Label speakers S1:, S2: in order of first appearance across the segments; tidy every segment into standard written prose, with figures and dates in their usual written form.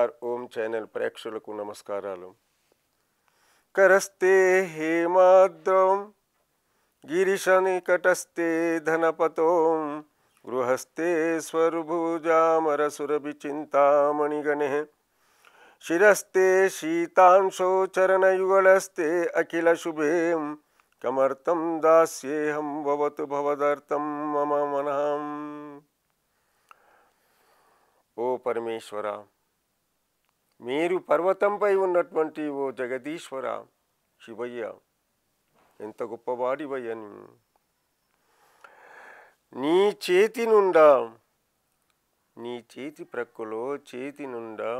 S1: నమస్కార్ ఓం channel ప్రేక్షకులకు నమస్కారాలు. కరస్తే హేమాద్రం గిరిశనికటస్థే ధనపతో గృహస్థే స్వరుభుజామరసురభిచింతామణిగణే శిరస్తే శీతాంశో చరణయుగళస్తే అఖిల శుభే కమర్థం దాస్యేహం భవతు భవదర్థం మమ మనః. ఓ పరమేశ్వర, మీరు పర్వతంపై ఉన్నటువంటి ఓ జగదీశ్వర శివయ్య, ఎంత గొప్పవాడివయ్యని. నీ చేతి నుండా, నీ చేతి ప్రక్కలో చేతి నుండా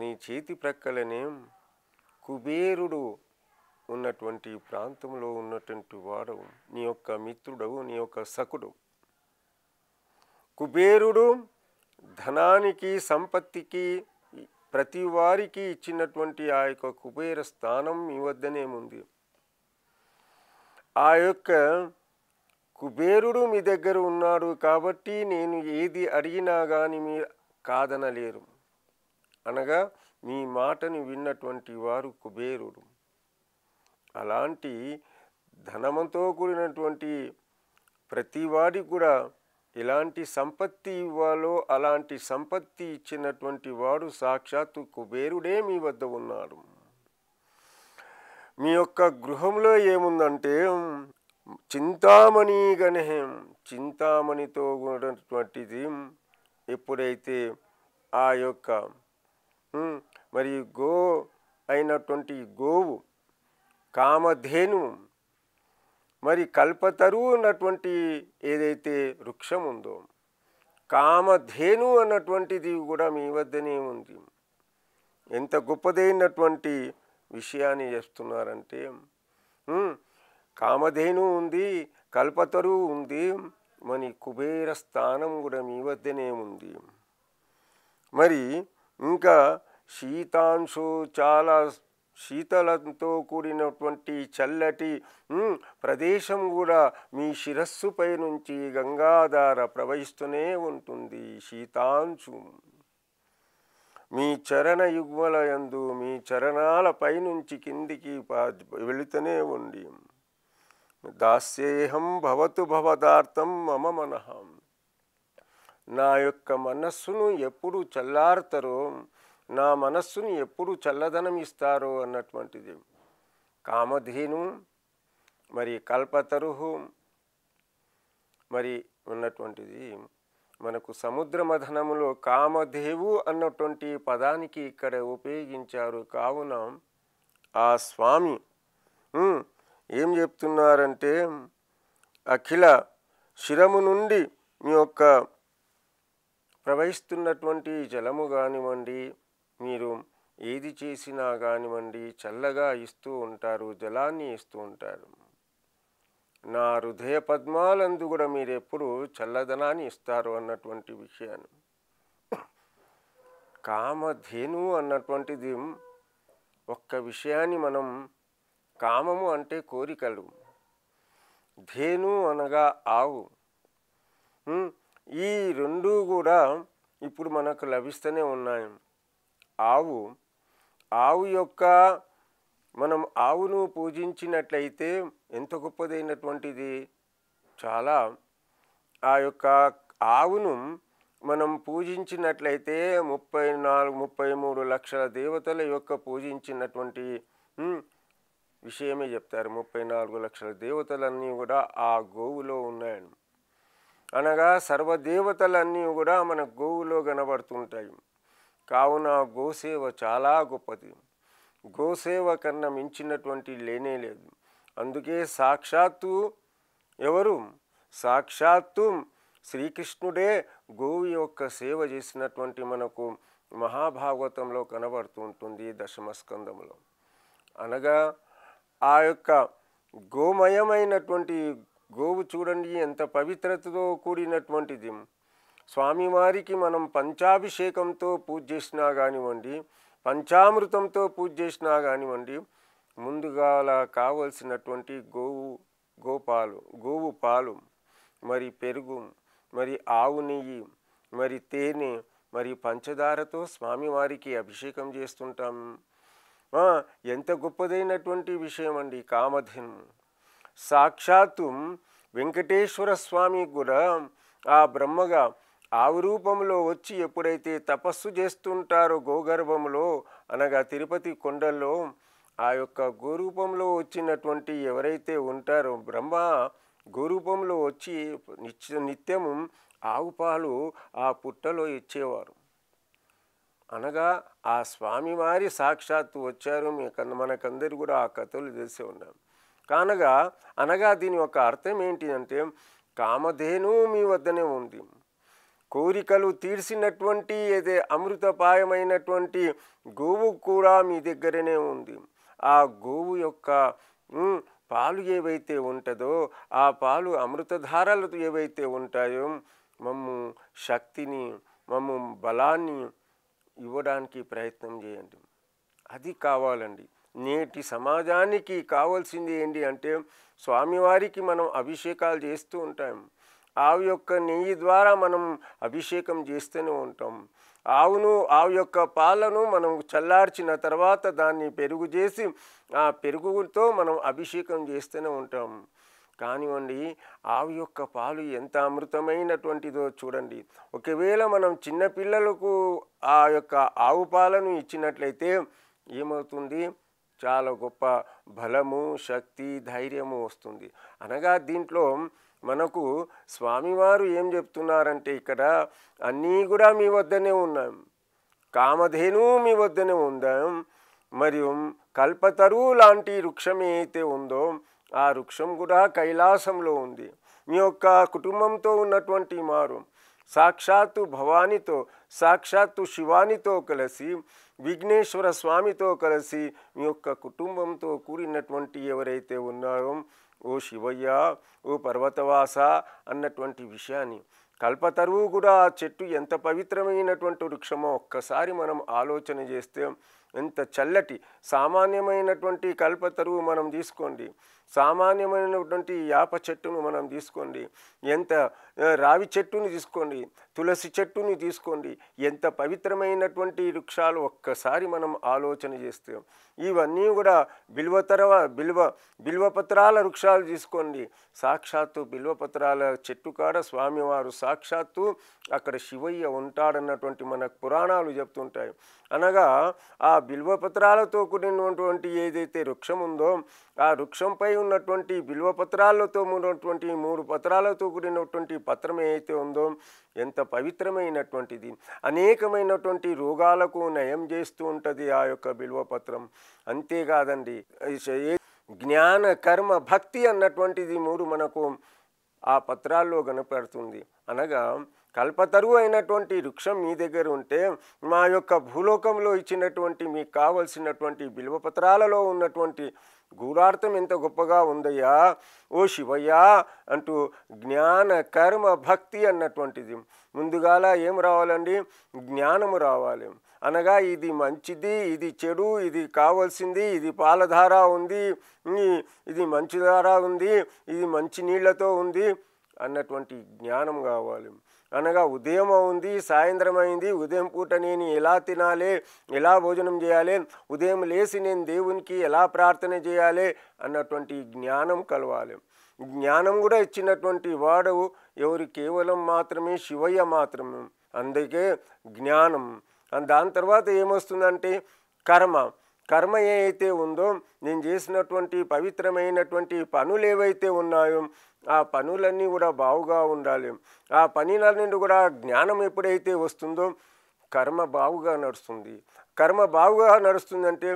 S1: నీ చేతి ప్రక్కలనే కుబేరుడు ఉన్నటువంటి ప్రాంతంలో ఉన్నటువంటి వాడు నీ యొక్క మిత్రుడవు, నీ యొక్క సఖుడు. కుబేరుడు ధనానికి సంపత్తికి ప్రతి వారికి ఇచ్చినటువంటి ఆ యొక్క కుబేర స్థానం మీ వద్దనే ఉంది. ఆ యొక్క కుబేరుడు మీ దగ్గర ఉన్నాడు కాబట్టి నేను ఏది అడిగినా కానీ మీరు కాదనలేరు. అనగా మీ మాటను విన్నటువంటి వారు కుబేరుడు. అలాంటి ధనముతో కూడినటువంటి ప్రతివాడికి కూడా ఎలాంటి సంపత్తి ఇవ్వాలో అలాంటి సంపత్తి ఇచ్చినటువంటి వాడు సాక్షాత్తు కుబేరుడే మీ వద్ద ఉన్నాడు. మీ యొక్క గృహంలో ఏముందంటే చింతామణి గణహం, చింతామణితో కూడినటువంటిది. ఎప్పుడైతే ఆ యొక్క మరి అయినటువంటి గోవు, కామధేను, మరి కల్పతరు అన్నటువంటి ఏదైతే వృక్షం ఉందో, కామధేను అన్నటువంటిది కూడా మీ వద్దనే ఉంది. ఎంత గొప్పదైనటువంటి విషయాన్ని చేస్తున్నారంటే, కామధేను ఉంది, కల్పతరు ఉంది, మరి కుబేర స్థానం కూడా మీ వద్దనే ఉంది. మరి ఇంకా శీతాంశు, చాలా శీతలంతో కూడినటువంటి చల్లటి ప్రదేశం కూడా మీ శిరస్సుపై నుంచి గంగాధార ప్రవహిస్తూనే ఉంటుంది. శీతాంశు మీ చరణ యుగ్మల యందు, మీ చరణాల పైనుంచి కిందికి వెళుతూనే ఉండి దాస్యేహం భవతు భవదార్థం మమ మనః. నా యొక్క మనస్సును ఎప్పుడు చల్లారుతారో, నా మనస్సుని ఎప్పుడు చల్లదనం ఇస్తారో అన్నటువంటిది. కామధేను, మరి కల్పతరుహు, మరి ఉన్నటువంటిది మనకు సముద్ర మథనములో కామధేవు అన్నటువంటి పదానికి ఇక్కడ ఉపయోగించారు. కావున ఆ స్వామి ఏం చెప్తున్నారంటే, అఖిల శిరము నుండి మీ యొక్క ప్రవహిస్తున్నటువంటి జలము కానివ్వండి, మీరు ఏది చేసినా కానివ్వండి చల్లగా ఇస్తూ ఉంటారు, జలాన్ని ఇస్తూ ఉంటారు. నా హృదయ పద్మాలందు కూడా మీరు ఎప్పుడు చల్లదనాన్ని ఇస్తారు అన్నటువంటి విషయాన్ని. కామధేను అన్నటువంటిది ఒక్క విషయాన్ని మనం, కామము అంటే కోరికలు, ధేను అనగా ఆవు, ఈ రెండు కూడా ఇప్పుడు మనకు లభిస్తూనే ఉన్నాయి. ఆవు యొక్క మనం ఆవును పూజించినట్లయితే ఎంత గొప్పదైనటువంటిది. చాలా ఆ యొక్క ఆవును మనం పూజించినట్లయితే 33 లక్షల దేవతల యొక్క పూజించినటువంటి విషయమే చెప్తారు. 34 లక్షల దేవతలన్నీ కూడా ఆ గోవులో ఉన్నాయని. అనగా సర్వదేవతలన్నీ కూడా మన గోవులో కనబడుతుంటాయి. కావున గోసేవ చాలా గొప్పది. గోసేవ కన్నా మించినటువంటి లేనే లేదు. అందుకే సాక్షాత్తు ఎవరు, సాక్షాత్తు శ్రీకృష్ణుడే గోవు యొక్క సేవ చేసినటువంటి మనకు మహాభాగవతంలో కనబడుతూ ఉంటుంది, దశమస్కందంలో. అనగా ఆ యొక్క గోమయమైనటువంటి గోవు చూడండి ఎంత పవిత్రతతో కూడినటువంటిది. స్వామివారికి మనం పంచాభిషేకంతో పూజ చేసినా కానివ్వండి, పంచామృతంతో పూజ చేసినా కానివ్వండి, ముందుగా కావలసినటువంటి గోవు పాలు, మరి పెరుగు, మరి ఆవు నెయ్యి, మరి తేనె, మరి పంచదారతో స్వామివారికి అభిషేకం చేస్తుంటాం. ఎంత గొప్పదైనటువంటి విషయం అండి కామధేను. సాక్షాత్తు వెంకటేశ్వర స్వామి కూడా ఆ బ్రహ్మగా ఆవు రూపంలో వచ్చి ఎప్పుడైతే తపస్సు చేస్తుంటారో గోగర్భంలో, అనగా తిరుపతి కొండల్లో, ఆ యొక్క గోరూపంలో వచ్చినటువంటి ఎవరైతే ఉంటారో బ్రహ్మ గోరూపంలో వచ్చి నిత్యము ఆవు పాలు ఆ పుట్టలో ఇచ్చేవారు. అనగా ఆ స్వామివారి సాక్షాత్తు వచ్చారు. మనకందరు కూడా ఆ కథలు తెలిసే ఉన్నాం. అనగా దీని యొక్క అర్థం ఏంటి అంటే, కామధేను మీ వద్దనే ఉంది, కోరికలు తీర్చినటువంటి ఏదే అమృతపాయమైనటువంటి గోవు కూడా మీ దగ్గరనే ఉంది. ఆ గోవు యొక్క పాలు ఏవైతే ఉంటుందో, ఆ పాలు అమృతధారలు ఏవైతే ఉంటాయో, మమ్ము శక్తిని, మమ్ము బలాన్ని ఇవ్వడానికి ప్రయత్నం చేయండి. అది కావాలండి. నేటి సమాజానికి కావాల్సింది ఏంటి అంటే, స్వామివారికి మనం అభిషేకాలు చేస్తూ ఉంటాం. ఆవు యొక్క నెయ్యి ద్వారా మనం అభిషేకం చేస్తూనే ఉంటాం. ఆవు యొక్క పాలను మనం చల్లార్చిన తర్వాత దాన్ని పెరుగు చేసి ఆ పెరుగుతో మనం అభిషేకం చేస్తూనే ఉంటాం. కానివ్వండి, ఆవు యొక్క పాలు ఎంత అమృతమైనటువంటిదో చూడండి. ఒకవేళ మనం చిన్నపిల్లలకు ఆ యొక్క ఆవు పాలను ఇచ్చినట్లయితే ఏమవుతుంది? చాలా గొప్ప బలము, శక్తి, ధైర్యము వస్తుంది. అనగా దీంట్లో మనకు స్వామివారు ఏం చెప్తున్నారంటే, ఇక్కడ అన్నీ కూడా మీ వద్దనే ఉన్నాం. కామధేను మీ వద్దనే ఉందాం. మరియు కల్పతరువు లాంటి వృక్షం ఏదైతే ఉందో ఆ వృక్షం కూడా కైలాసంలో ఉంది. మీ యొక్క కుటుంబంతో ఉన్నటువంటి మారు సాక్షాత్తు భవానితో, సాక్షాత్తు శివానితో కలిసి, విఘ్నేశ్వర స్వామితో కలిసి మీ యొక్క కుటుంబంతో కూడినటువంటి ఎవరైతే ఉన్నారో, ఓ శివయ్య, ఓ పర్వతవాస అన్నటువంటి విషయాన్ని, కల్పతరువు కూడా ఆ చెట్టు ఎంత పవిత్రమైనటువంటి వృక్షమో ఒక్కసారి మనం ఆలోచన చేస్తే, ఎంత చల్లటి సామాన్యమైనటువంటి కల్పతరువు మనం తీసుకోండి, సామాన్యమైనటువంటి యాప చెట్టును మనం తీసుకోండి, ఎంత రావి చెట్టుని తీసుకోండి, తులసి చెట్టుని తీసుకోండి, ఎంత పవిత్రమైనటువంటి వృక్షాలు ఒక్కసారి మనం ఆలోచన చేస్తే, ఇవన్నీ కూడా బిల్వపత్రాల వృక్షాలు తీసుకోండి. సాక్షాత్తు బిల్వపత్రాల చెట్టు కాడ స్వామివారు సాక్షాత్తు అక్కడ శివయ్య ఉంటాడన్నటువంటి మనకు పురాణాలు చెప్తుంటాయి. అనగా ఆ బిల్వపత్రాలతో కూడినటువంటి ఏదైతే వృక్షం ఉందో, ఆ వృక్షంపై ఉన్నటువంటి బిల్వపత్రాలతో ఉన్నటువంటి 3 పత్రాలతో కూడినటువంటి పత్రం ఏదైతే ఉందో ఎంత పవిత్రమైనటువంటిది. అనేకమైనటువంటి రోగాలకు నయం చేస్తూ ఉంటుంది ఆ యొక్క బిల్వపత్రం. అంతేకాదండి, జ్ఞాన, కర్మ, భక్తి అన్నటువంటిది 3 మనకు ఆ పత్రాల్లో కనపడుతుంది. అనగా కల్పతరువు అయినటువంటి వృక్షం మీ దగ్గర ఉంటే, మా యొక్క భూలోకంలో ఇచ్చినటువంటి మీకు కావలసినటువంటి బిల్వపత్రాలలో ఉన్నటువంటి గూఢార్థం ఎంత గొప్పగా ఉందయ్యా ఓ శివయ్య అంటూ జ్ఞాన, కర్మ, భక్తి అన్నటువంటిది ముందుగాల ఏం రావాలండి? జ్ఞానము రావాలి. అనగా ఇది మంచిది, ఇది చెడు, ఇది కావాల్సింది, ఇది పాలధార ఉంది, ఇది మంచిధార ఉంది, ఇది మంచి నీళ్లతో ఉంది అన్నటువంటి జ్ఞానం కావాలి. అనగా ఉదయం ఉంది, సాయంత్రం అయింది, ఉదయం పూట నేను ఎలా తినాలి, ఎలా భోజనం చేయాలి, ఉదయం లేచి నేను దేవునికి ఎలా ప్రార్థన చేయాలి అన్నటువంటి జ్ఞానం కలవాలి. జ్ఞానం కూడా ఇచ్చినటువంటి వాడు ఎవరు? కేవలం మాత్రమే శివయ్య మాత్రమే. అందుకే జ్ఞానం. దాని తర్వాత ఏమొస్తుందంటే కర్మ. కర్మ ఏదైతే ఉందో, నేను చేసినటువంటి పవిత్రమైనటువంటి పనులు ఏవైతే ఉన్నాయో ఆ పనులన్నీ కూడా బావుగా ఉండాలి. ఆ పనులన్నీ కూడా జ్ఞానం ఎప్పుడైతే వస్తుందో కర్మ బావుగా నడుస్తుంది. కర్మ బావుగా నడుస్తుందంటే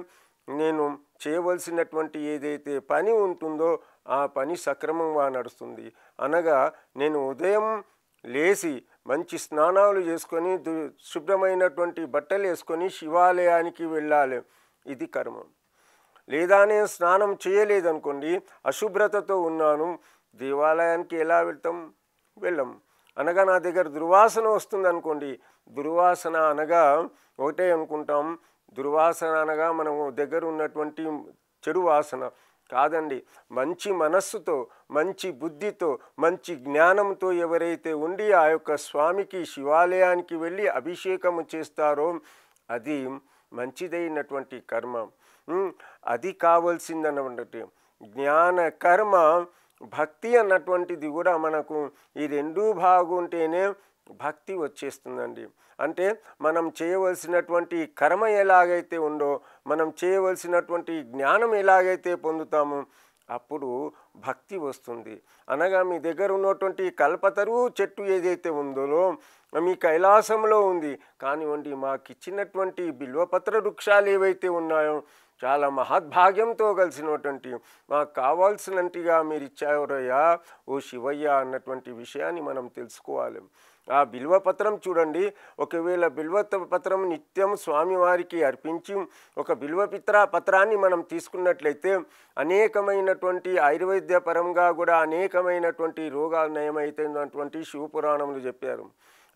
S1: నేను చేయవలసినటువంటి ఏదైతే పని ఉంటుందో ఆ పని సక్రమంగా నడుస్తుంది. అనగా నేను ఉదయం లేచి మంచి స్నానాలు చేసుకొని శుభ్రమైనటువంటి బట్టలు వేసుకొని శివాలయానికి వెళ్ళాలి, ఇది కర్మ. లేదా నేను స్నానం చేయలేదనుకోండి, అశుభ్రతతో ఉన్నాను, దేవాలయానికి ఎలా వెళ్ళం. అనగా నా దగ్గర దుర్వాసన వస్తుంది అనుకోండి, దుర్వాసన అనగా ఒకటే అనుకుంటాం, దుర్వాసన అనగా మనం దగ్గర ఉన్నటువంటి చెడు వాసన. కాదండి. మంచి మనస్సుతో, మంచి బుద్ధితో, మంచి జ్ఞానంతో ఎవరైతే ఉండి ఆ యొక్క స్వామికి శివాలయానికి వెళ్ళి అభిషేకము చేస్తారో అది మంచిదైనటువంటి కర్మ. అది కావలసిందన్నటువంటి జ్ఞాన కర్మ భక్తి అన్నటువంటిది కూడా మనకు ఈ రెండూ బాగుంటేనే భక్తి వచ్చేస్తుందండి. అంటే మనం చేయవలసినటువంటి కర్మ ఎలాగైతే ఉందో, మనం చేయవలసినటువంటి జ్ఞానం ఎలాగైతే పొందుతామో అప్పుడు భక్తి వస్తుంది. అనగా మీ దగ్గర ఉన్నటువంటి కల్పతరు చెట్టు ఏదైతే ఉందో మీ కైలాసంలో ఉంది కానివ్వండి, మాకు ఇచ్చినటువంటి బిల్వపత్ర వృక్షాలు ఏవైతే ఉన్నాయో చాలా మహద్భాగ్యంతో కలిసినటువంటి మాకు కావాల్సినట్టుగా మీరు ఇచ్చారయ్యా ఓ శివయ్య అన్నటువంటి విషయాన్ని మనం తెలుసుకోవాలి. ఆ బిల్వపత్రం చూడండి, ఒకవేళ బిల్వపత్రం నిత్యం స్వామివారికి అర్పించి ఒక పత్రాన్ని మనం తీసుకున్నట్లయితే అనేకమైనటువంటి ఆయుర్వేద్య పరంగా కూడా అనేకమైనటువంటి రోగాలు నయమైతున్నటువంటి శివపురాణములు చెప్పారు.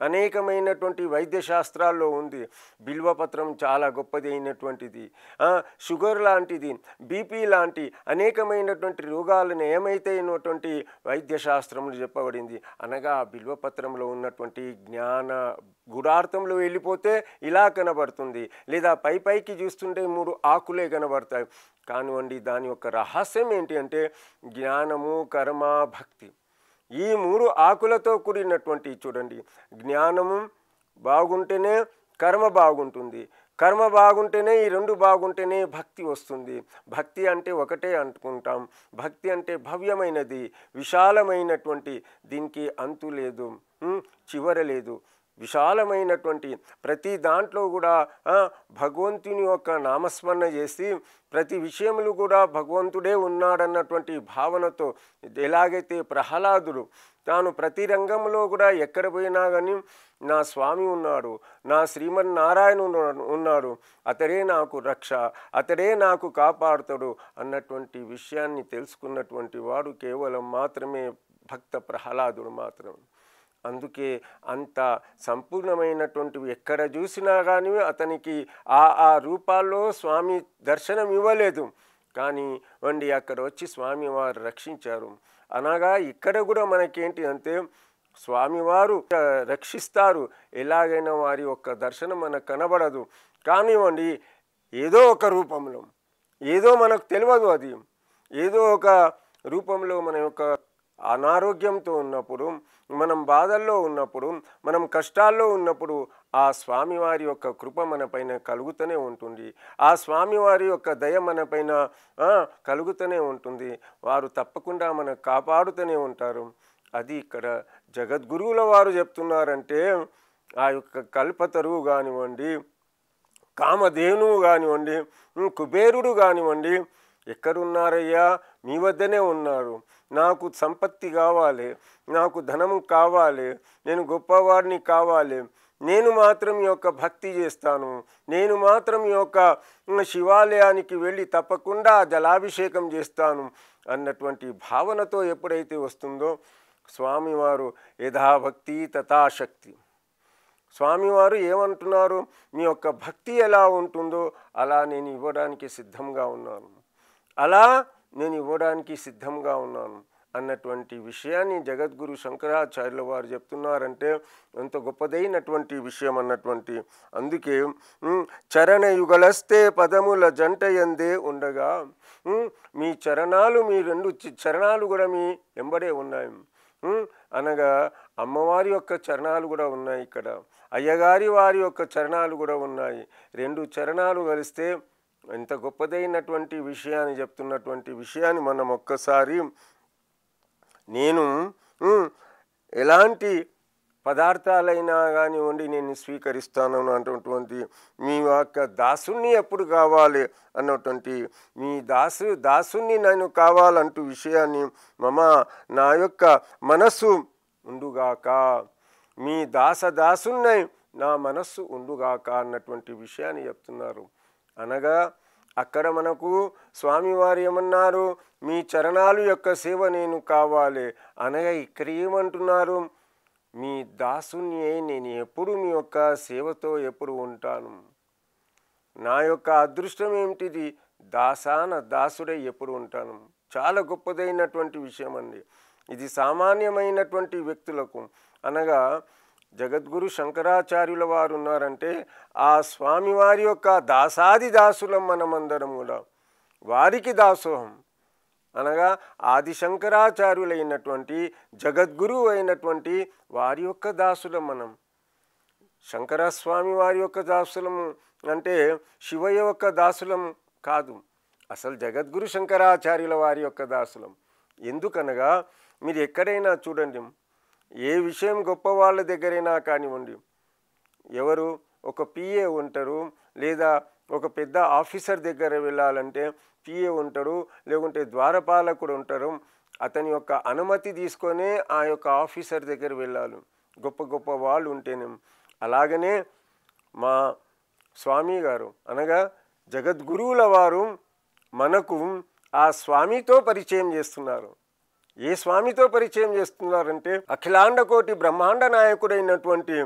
S1: అనేకమైనటువంటి వైద్యశాస్త్రాల్లో ఉంది. బిల్వపత్రం చాలా గొప్పది అయినటువంటిది. షుగర్ లాంటిది, బీపీ లాంటి అనేకమైనటువంటి రోగాలను ఏమైతేనటువంటి వైద్యశాస్త్రములు చెప్పబడింది. అనగా బిల్వపత్రంలో ఉన్నటువంటి జ్ఞాన గుడార్థంలో వెళ్ళిపోతే ఇలా కనబడుతుంది, లేదా పైకి చూస్తుంటే 3 ఆకులే కనబడతాయి. కానివ్వండి, దాని యొక్క రహస్యం ఏంటి అంటే జ్ఞానము, కర్మ, భక్తి. ఈ 3 ఆకులతో కూడినటువంటి చూడండి, జ్ఞానము బాగుంటేనే కర్మ బాగుంటుంది, కర్మ బాగుంటేనే ఈ 2 బాగుంటేనే భక్తి వస్తుంది. భక్తి అంటే ఒకటే అనుకుంటాం, భక్తి అంటే భవ్యమైనది, విశాలమైనటువంటి, దీనికి అంతు లేదు, చివర లేదు, విశాలమైనటువంటి ప్రతి దాంట్లో కూడా భగవంతుని యొక్క నామస్మరణ చేసి ప్రతి విషయంలో కూడా భగవంతుడే ఉన్నాడన్నటువంటి భావనతో ఎలాగైతే ప్రహ్లాదుడు తాను ప్రతి రంగంలో కూడా ఎక్కడ పోయినా కానీ నా స్వామి ఉన్నాడు, నా శ్రీమన్నారాయణ ఉన్నాడు, అతడే నాకు రక్ష, అతడే నాకు కాపాడుతాడు అన్నటువంటి విషయాన్ని తెలుసుకున్నటువంటి వాడు కేవలం మాత్రమే భక్త ప్రహ్లాదుడు మాత్రం. అందుకే అంత సంపూర్ణమైనటువంటివి ఎక్కడ చూసినా కానీ అతనికి ఆ రూపాల్లో స్వామి దర్శనం ఇవ్వలేదు, కానీ అక్కడ వచ్చి స్వామివారు రక్షించారు. అనగా ఇక్కడ కూడా మనకేంటి అంటే స్వామివారు రక్షిస్తారు, ఎలాగైనా వారి యొక్క దర్శనం మనకు కనబడదు కానివ్వండి, ఏదో ఒక రూపంలో, ఏదో మనకు తెలియదు, అది ఏదో ఒక రూపంలో మన యొక్క అనారోగ్యంతో ఉన్నప్పుడు, మనం బాధల్లో ఉన్నప్పుడు, మనం కష్టాల్లో ఉన్నప్పుడు ఆ స్వామివారి యొక్క కృప మన పైన కలుగుతూనే ఉంటుంది, ఆ స్వామివారి యొక్క దయ మన పైన కలుగుతూనే ఉంటుంది. వారు తప్పకుండా మనకు కాపాడుతూనే ఉంటారు. అది ఇక్కడ జగద్గురువుల వారు చెప్తున్నారంటే ఆ యొక్క కల్పతరువు కానివ్వండి, కామధేనువు కానివ్వండి, కుబేరుడు కానివ్వండి, ఎక్కడున్నారయ్యా? మీ వద్దనే ఉన్నారు. నాకు సంపత్తి కావాలి, నాకు ధనము కావాలి, నేను గొప్పవాడిని కావాలి, నేను మాత్రం ఈ యొక్క భక్తి చేస్తాను, నేను మాత్రం ఈ యొక్క శివాలయానికి వెళ్ళి తప్పకుండా జలాభిషేకం చేస్తాను అన్నటువంటి భావనతో ఎప్పుడైతే వస్తుందో స్వామివారు యథాభక్తి తథాశక్తి. స్వామివారు ఏమంటున్నారు? మీ యొక్క భక్తి ఎలా ఉంటుందో అలా నేను ఇవ్వడానికి సిద్ధంగా ఉన్నాను, అలా నేను ఇవ్వడానికి సిద్ధంగా ఉన్నాను అన్నటువంటి విషయాన్ని జగద్గురు శంకరాచార్యుల వారు చెప్తున్నారంటే ఎంత గొప్పదైనటువంటి విషయం అన్నటువంటి. అందుకే చరణ యుగలస్తే పదముల జంట ఎందే ఉండగా, మీ చరణాలు, మీ 2 చరణాలు కూడా మీ వెంబడే ఉన్నాయి. అనగా అమ్మవారి యొక్క చరణాలు కూడా ఉన్నాయి, ఇక్కడ అయ్యగారి వారి యొక్క చరణాలు కూడా ఉన్నాయి. 2 చరణాలు కలిస్తే ఎంత గొప్పదైనటువంటి విషయాన్ని చెప్తున్నటువంటి విషయాన్ని మనం ఒక్కసారి, నేను ఎలాంటి పదార్థాలైనా కానివ్వండి నేను స్వీకరిస్తాను అన్నటువంటి, మీ యొక్క దాసుని ఎప్పుడు కావాలి అన్నటువంటి, మీ దాసుని నేను కావాలంటూ విషయాన్ని నా యొక్క మనస్సు ఉండుగాక, మీ దాసున్నై నా మనస్సు ఉండుగాక అన్నటువంటి విషయాన్ని చెప్తున్నారు. అనగా అక్కడ మనకు స్వామివారు ఏమన్నారు? మీ చరణాలు యొక్క సేవ నేను కావాలి. అనగా ఇక్కడ ఏమంటున్నారు? మీ దాసుని నేను ఎప్పుడు మీ యొక్క సేవతో ఎప్పుడు ఉంటాను. నా యొక్క అదృష్టం ఏమిటిది? దాసాన దాసుడై ఎప్పుడు ఉంటాను. చాలా గొప్పదైనటువంటి విషయం అండి ఇది. సామాన్యమైనటువంటి వ్యక్తులకు అనగా జగద్గురు శంకరాచార్యుల వారు ఉన్నారంటే ఆ స్వామివారి యొక్క దాసాది దాసులం మనమందరం కూడా. వారికి దాసోహం అనగా ఆది శంకరాచార్యులైనటువంటి జగద్గురువు అయినటువంటి వారి యొక్క దాసులం మనం. శంకరస్వామి వారి యొక్క దాసులం అంటే శివయ్య యొక్క దాసులం కాదు, అసలు జగద్గురు శంకరాచార్యుల వారి యొక్క దాసులం. ఎందుకనగా మీరు ఎక్కడైనా చూడండి, ఏ విషయం గొప్ప వాళ్ళ దగ్గరైనా కానివ్వండి, ఎవరు ఒక పిఏ ఉంటారు, లేదా ఒక పెద్ద ఆఫీసర్ దగ్గర వెళ్ళాలంటే పిఏ ఉంటాడు, లేకుంటే ద్వారపాలకుడు ఉంటారు. అతని యొక్క అనుమతి తీసుకొనే ఆ యొక్క ఆఫీసర్ దగ్గర వెళ్ళాలి, గొప్ప గొప్ప వాళ్ళు ఉంటేనే. అలాగనే మా స్వామి గారు అనగా జగద్గురువుల వారు మనకు ఆ స్వామితో పరిచయం చేస్తున్నారు. ఏ స్వామితో పరిచయం చేస్తున్నారంటే అఖిలాండ కోటి బ్రహ్మాండ నాయకుడైనటువంటి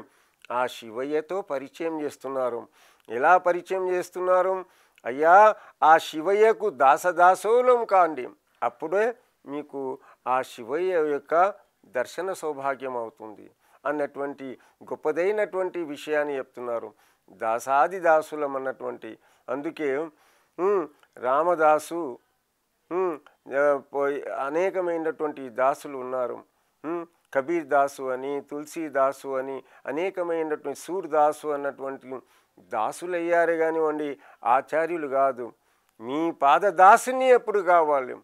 S1: ఆ శివయ్యతో పరిచయం చేస్తున్నారు. ఎలా పరిచయం చేస్తున్నారు? అయ్యా ఆ శివయ్యకు దాసదాసోలం కాండి, అప్పుడే మీకు ఆ శివయ్య యొక్క దర్శన సౌభాగ్యం అవుతుంది అన్నటువంటి గొప్పదైనటువంటి విషయాన్ని చెప్తున్నారు. దాసాది దాసులం అన్నటువంటి. అందుకే రామదాసు అనేకమైనటువంటి దాసులు ఉన్నారు. కబీర్ దాసు అని, తులసి దాసు అని, అనేకమైనటువంటి సూర్దాసు అన్నటువంటి దాసులు అయ్యారే కానివ్వండి, ఆచార్యులు కాదు. మీ పాదదాసుని ఎప్పుడు కావాలి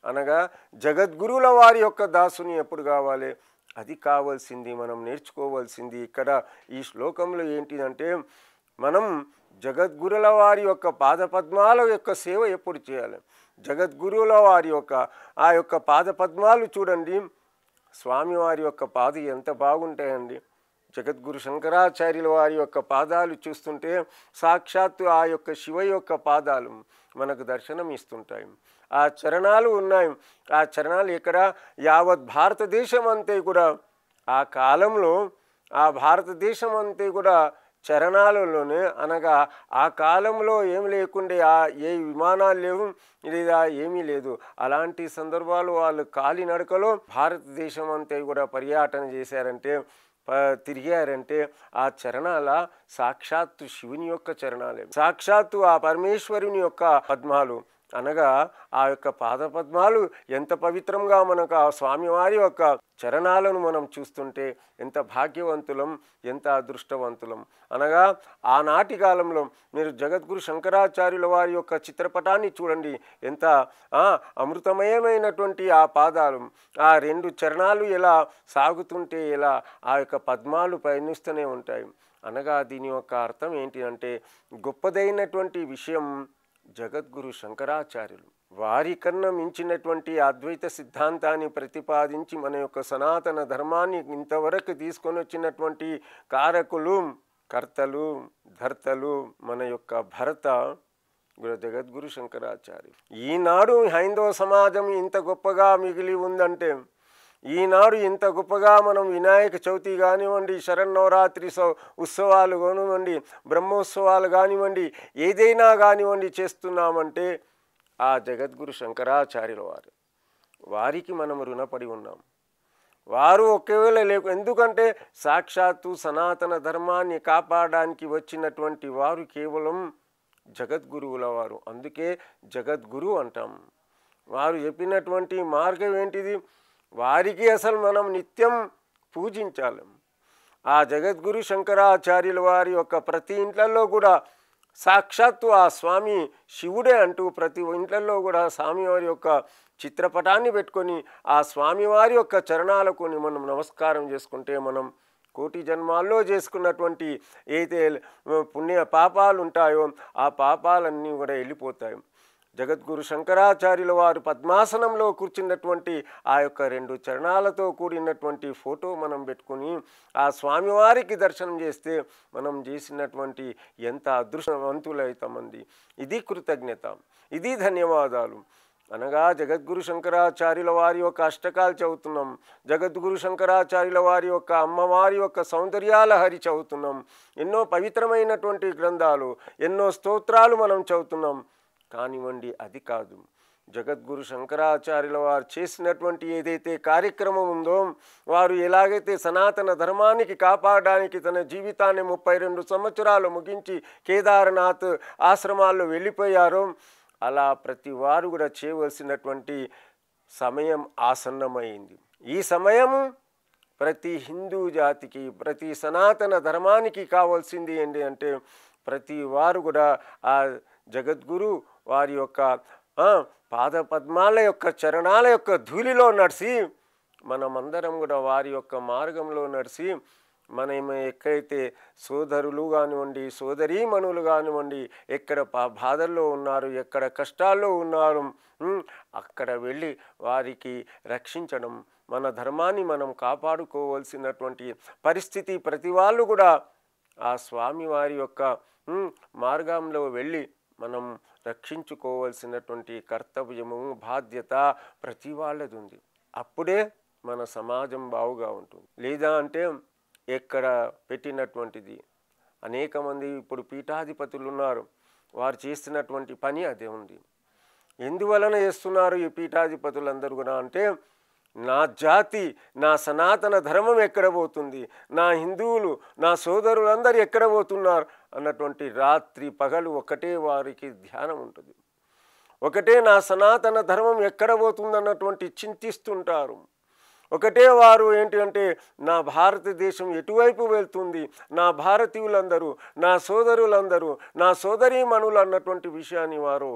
S1: అనగా జగద్గురువుల వారి యొక్క దాసుని ఎప్పుడు కావాలి, అది కావాల్సింది, మనం నేర్చుకోవాల్సింది. ఇక్కడ ఈ శ్లోకంలో ఏంటిదంటే మనం జగద్గురుల వారి యొక్క పాదపద్మాల యొక్క సేవ ఎప్పుడు చేయాలి. జగద్గురువుల వారి యొక్క ఆ యొక్క పాదపద్మాలు చూడండి, స్వామివారి యొక్క పాది ఎంత బాగుంటాయండి. జగద్గురు శంకరాచార్యుల వారి యొక్క పాదాలు చూస్తుంటే సాక్షాత్తు ఆ యొక్క శివ యొక్క పాదాలు మనకు దర్శనం ఇస్తుంటాయి. ఆ చరణాలు ఉన్నాయి. ఆ చరణాలు ఎక్కడ యావత్ భారతదేశం అంతే కూడా ఆ కాలంలో ఆ భారతదేశం అంతే కూడా చరణాలలోనే అనగా ఆ కాలంలో ఏమి లేకుండే, ఏ విమానాలు లేవు లేదా ఏమీ లేదు. అలాంటి సందర్భాలు వాళ్ళు కాలినడకలో భారతదేశం అంతా కూడా పర్యటన చేశారంటే, తిరిగారంటే ఆ చరణాల సాక్షాత్తు శివుని యొక్క చరణాలే, సాక్షాత్తు ఆ పరమేశ్వరుని యొక్క పద్మాలు అనగా ఆ యొక్క పాదపద్మాలు ఎంత పవిత్రంగా మనకు ఆ స్వామివారి యొక్క చరణాలను మనం చూస్తుంటే ఎంత భాగ్యవంతులం, ఎంత అదృష్టవంతులం. అనగా ఆనాటి కాలంలో మీరు జగద్గురు శంకరాచార్యుల వారి యొక్క చిత్రపటాన్ని చూడండి, ఎంత అమృతమయమైనటువంటి ఆ పాదాలు, ఆ రెండు చరణాలు ఎలా సాగుతుంటే ఎలా ఆ యొక్క పద్మాలు పయనిస్తూనే ఉంటాయి. అనగా దీని యొక్క అర్థం ఏంటి అంటే గొప్పదైనటువంటి విషయం జగద్గురు శంకరాచార్యులు వారి కన్నా మించినటువంటి అద్వైత సిద్ధాంతాన్ని ప్రతిపాదించి మన యొక్క సనాతన ధర్మాన్ని ఇంతవరకు తీసుకొని వచ్చినటువంటి కారకులు, కర్తలు, ధర్తలు మన యొక్క భరత జగద్గురు శంకరాచార్యులు. ఈనాడు హైందవ సమాజం ఇంత గొప్పగా మిగిలి ఉందంటే, ఈనాడు ఇంత గొప్పగా మనం వినాయక చవితి కానివ్వండి, శరన్నవరాత్రి ఉత్సవాలు కానివ్వండి, బ్రహ్మోత్సవాలు కానివ్వండి, ఏదైనా కానివ్వండి చేస్తున్నామంటే ఆ జగద్గురు శంకరాచార్యుల వారికి మనం రుణపడి ఉన్నాం. వారు ఒకవేళ ఎందుకంటే సాక్షాత్తు సనాతన ధర్మాన్ని కాపాడడానికి వచ్చినటువంటి వారు కేవలం జగద్గురువుల వారు. అందుకే జగద్గురు అంటాం. వారు చెప్పినటువంటి మార్గం ఏంటిది? వారికి అసలు మనం నిత్యం పూజించాలి. ఆ జగద్గురు శంకరాచార్యుల వారి యొక్క ప్రతి ఇంట్లలో కూడా సాక్షాత్తు ఆ స్వామి శివుడే అంటూ ప్రతి ఇంట్లలో కూడా స్వామివారి యొక్క చిత్రపటాన్ని పెట్టుకొని ఆ స్వామివారి యొక్క చరణాలకు మనం నమస్కారం చేసుకుంటే మనం కోటి జన్మాల్లో చేసుకున్నటువంటి ఏదైతే పుణ్య పాపాలు ఉంటాయో ఆ పాపాలన్నీ కూడా వెళ్ళిపోతాయి. జగద్గురు శంకరాచార్యుల వారు పద్మాసనంలో కూర్చున్నటువంటి ఆ యొక్క రెండు చరణాలతో కూడినటువంటి ఫోటో మనం పెట్టుకుని ఆ స్వామివారికి దర్శనం చేస్తే మనం చేసినటువంటి ఎంత అదృష్టవంతులైతామండి. ఇది కృతజ్ఞత, ఇది ధన్యవాదాలు. అనగా జగద్గురు శంకరాచార్యుల వారి యొక్క అష్టకాలు చదువుతున్నాం, జగద్గురు శంకరాచార్యుల వారి యొక్క అమ్మవారి యొక్క సౌందర్యాల హరి చదువుతున్నాం, ఎన్నో పవిత్రమైనటువంటి గ్రంథాలు, ఎన్నో స్తోత్రాలు మనం చదువుతున్నాం. కానివ్వండి అది కాదు. జగద్గురు శంకరాచార్యుల వారు చేసినటువంటి ఏదైతే కార్యక్రమం ఉందో, వారు ఎలాగైతే సనాతన ధర్మానికి కాపాడడానికి తన జీవితాన్ని 32 సంవత్సరాలు ముగించి కేదార్నాథ్ ఆశ్రమాల్లో వెళ్ళిపోయారో, అలా ప్రతి వారు కూడా చేయవలసినటువంటి సమయం ఆసన్నమైంది. ఈ సమయం ప్రతి హిందూ జాతికి, ప్రతి సనాతన ధర్మానికి కావాల్సింది ఏంటి అంటే, ప్రతి వారు కూడా ఆ జగద్గురు వారి యొక్క పాదపద్మాల యొక్క చరణాల యొక్క ధూళిలో నడిచి, మనమందరం కూడా వారి యొక్క మార్గంలో నడిచి, మనం ఎక్కడైతే సోదరులు కానివ్వండి, సోదరీమణులు కానివ్వండి, ఎక్కడ బాధల్లో ఉన్నారు, ఎక్కడ కష్టాల్లో ఉన్నారు, అక్కడ వెళ్ళి వారికి రక్షించడం, మన ధర్మాన్ని మనం కాపాడుకోవాల్సినటువంటి పరిస్థితి ప్రతి వాళ్ళు కూడా ఆ స్వామివారి యొక్క మార్గంలో వెళ్ళి మనం రక్షించుకోవాల్సినటువంటి కర్తవ్యము, బాధ్యత ప్రతి వాళ్ళది ఉంది. అప్పుడే మన సమాజం బాగుగా ఉంటుంది. లేదా అంటే ఎక్కడ పెట్టినటువంటిది అనేక మంది ఇప్పుడు పీఠాధిపతులు ఉన్నారు, వారు చేస్తున్నటువంటి పని అదే ఉంది. ఎందువలన చేస్తున్నారు ఈ పీఠాధిపతులందరూ కూడా అంటే, నా జాతి, నా సనాతన ధర్మం ఎక్కడ పోతుంది, నా హిందువులు, నా సోదరులందరూ ఎక్కడ పోతున్నారు అన్నటువంటి రాత్రి పగలు ఒకటే వారికి ధ్యానం ఉంటుంది. ఒకటే నా సనాతన ధర్మం ఎక్కడ పోతుంది అన్నటువంటి చింతిస్తుంటారు. ఒకటే వారు ఏంటి అంటే, నా భారతదేశం ఎటువైపు వెళ్తుంది, నా భారతీయులందరూ, నా సోదరులందరూ, నా సోదరీమణులు అన్నటువంటి విషయాన్ని వారు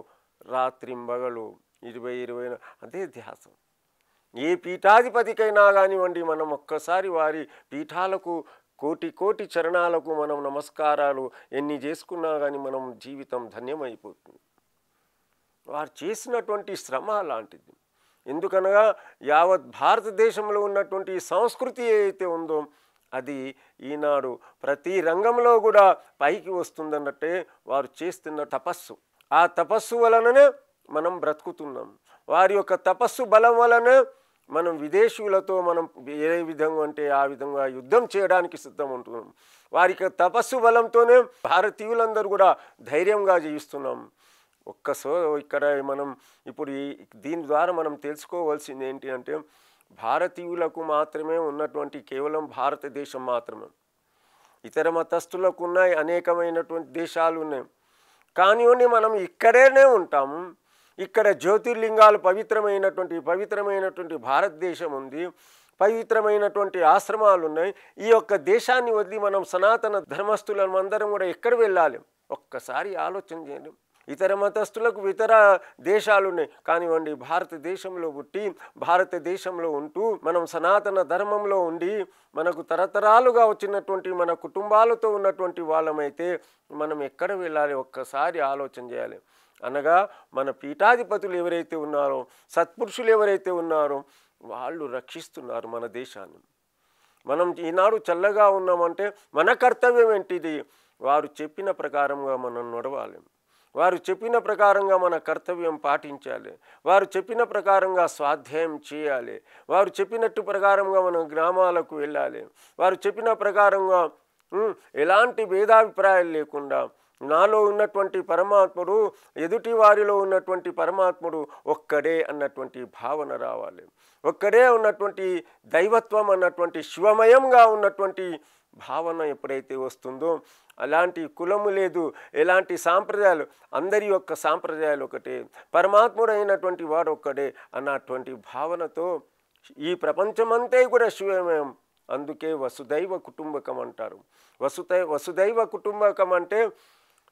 S1: రాత్రింబగలు 20 అదే ధ్యాసం. ఏ పీఠాధిపతికైనా కానివ్వండి, మనం ఒక్కసారి వారి పీఠాలకు కోటి కోటి చరణాలకు మనం నమస్కారాలు ఎన్ని చేసుకున్నా కానీ మనం జీవితం ధన్యమైపోతుంది. వారు చేసినటువంటి శ్రమ అలాంటిది. ఎందుకనగా యావత్ భారతదేశంలో ఉన్నటువంటి సంస్కృతి ఏదైతే ఉందో అది ఈనాడు ప్రతి రంగంలో కూడా పైకి వస్తుందన్నట్టే వారు చేస్తున్న తపస్సు. ఆ తపస్సు వలననే మనం బ్రతుకుతున్నాం. వారి యొక్క తపస్సు బలం వలనే మనం విదేశీయులతో మనం ఏ విధంగా అంటే ఆ విధంగా యుద్ధం చేయడానికి సిద్ధం ఉంటున్నాం. వారికి తపస్సు బలంతోనే భారతీయులందరూ కూడా ధైర్యంగా జీవిస్తున్నాం. ఇక్కడ మనం ఇప్పుడు దీని ద్వారా మనం తెలుసుకోవాల్సింది ఏంటి అంటే, భారతీయులకు మాత్రమే ఉన్నటువంటి కేవలం భారతదేశం మాత్రమే. ఇతర మతస్థులకు ఉన్నాయి, అనేకమైనటువంటి దేశాలు ఉన్నాయి. కానివ్వండి, మనం ఇక్కడనే ఉంటాము. ఇక్కడ జ్యోతిర్లింగాలు పవిత్రమైనటువంటి భారతదేశం ఉంది, పవిత్రమైనటువంటి ఆశ్రమాలు ఉన్నాయి. ఈ యొక్క దేశాన్ని వదిలి మనం సనాతన ధర్మస్థులం అందరం కూడా ఎక్కడ వెళ్ళాలి? ఒక్కసారి ఆలోచన చేయండి. ఇతర మతస్థులకు ఇతర దేశాలు ఉన్నాయి, కానివ్వండి భారతదేశంలో పుట్టి భారతదేశంలో ఉంటూ మనం సనాతన ధర్మంలో ఉండి మనకు తరతరాలుగా వచ్చినటువంటి మన కుటుంబాలతో ఉన్నటువంటి వాళ్ళమైతే మనం ఎక్కడ వెళ్ళాలి? ఒక్కసారి ఆలోచన చేయాలి. అనగా మన పీఠాధిపతులు ఎవరైతే ఉన్నారో, సత్పురుషులు ఎవరైతే ఉన్నారో వాళ్ళు రక్షిస్తున్నారు మన దేశాన్ని. మనం ఈనాడు చల్లగా ఉన్నామంటే మన కర్తవ్యం ఏంటిది? వారు చెప్పిన ప్రకారంగా మనం నడవాలి. వారు చెప్పిన ప్రకారంగా మన కర్తవ్యం పాటించాలి. వారు చెప్పిన ప్రకారంగా స్వాధ్యాయం చేయాలి. వారు చెప్పినట్టు ప్రకారంగా మనం గ్రామాలకు వెళ్ళాలి. వారు చెప్పిన ప్రకారంగా ఎలాంటి భేదాభిప్రాయాలు లేకుండా నాలో ఉన్నటువంటి పరమాత్ముడు, ఎదుటి వారిలో ఉన్నటువంటి పరమాత్ముడు ఒక్కడే అన్నటువంటి భావన రావాలి. ఒక్కడే ఉన్నటువంటి దైవత్వం అన్నటువంటి శివమయంగా ఉన్నటువంటి భావన ఎప్పుడైతే వస్తుందో, అలాంటి కులము లేదు, ఎలాంటి సాంప్రదాయాలు, అందరి యొక్క సాంప్రదాయాలు ఒకటే, పరమాత్ముడు అయినటువంటి వాడు ఒక్కడే అన్నటువంటి భావనతో ఈ ప్రపంచమంతా కూడా శివమయం. అందుకే వసుదైవ కుటుంబకం అంటారు. వసుదైవ కుటుంబకం అంటే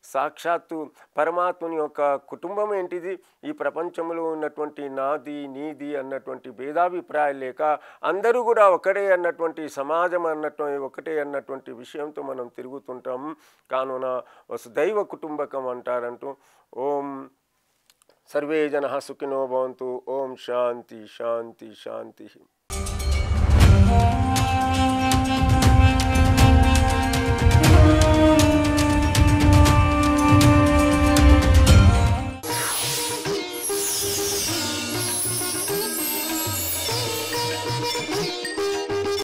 S1: సాక్షాత్తు పరమాత్ముని యొక్క కుటుంబం ఏంటిది? ఈ ప్రపంచంలో ఉన్నటువంటి నాది నీది అన్నటువంటి భేదాభిప్రాయాలు లేక అందరూ కూడా ఒకటే అన్నటువంటి సమాజం ఒకటే అన్నటువంటి విషయంతో మనం తిరుగుతుంటాము. కావున వసుదైవ కుటుంబకం అంటారంటూ. ఓం సర్వే జనః సుఖినో భవంతు. ఓం శాంతి శాంతి శాంతి.